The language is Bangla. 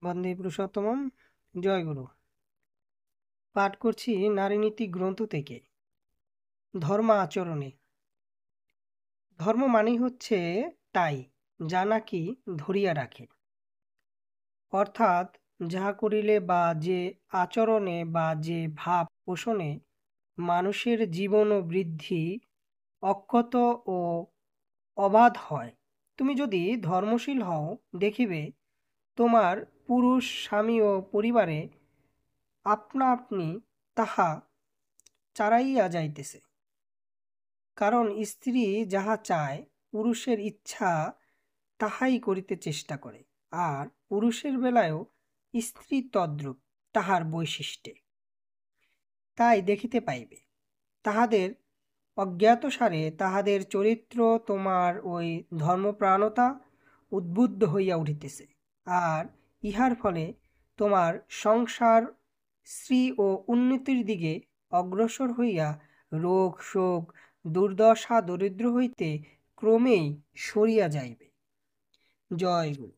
বন্দে পুরুষোত্তমম। জয়গুরু। পাঠ করছি নারীনীতি গ্রন্থ থেকে। ধর্ম আচরণে। ধর্ম মানেই হচ্ছে তাই যা নাকি ধরিয়া রাখে, অর্থাৎ যাহা করিলে বা যে আচরণে বা যে ভাব পোষণে মানুষের জীবন ও বৃদ্ধি অক্ষত ও অবাধ হয়। তুমি যদি ধর্মশীল হও, দেখিবে তোমার পুরুষ স্বামী ও পরিবারে আপনা আপনি তাহা চারাইয়া যাইতেছে। কারণ স্ত্রী যাহা চায়, পুরুষের ইচ্ছা তাহাই করিতে চেষ্টা করে, আর পুরুষের বেলায়ও স্ত্রী তদ্রূপ তাহার বৈশিষ্ট্যে। তাই দেখিতে পাইবে তাহাদের অজ্ঞাতসারে তাহাদের চরিত্র তোমার ওই ধর্মপ্রাণতা উদ্বুদ্ধ হইয়া উঠিতেছে, আর ইহার ফলে তোমার সংসার শ্রী ও উন্নতির দিকে অগ্রসর হইয়া রোগ শোক দুর্দশা দরিদ্র হইতে ক্রমেই সরিয়া যাইবে। জয় গুরু।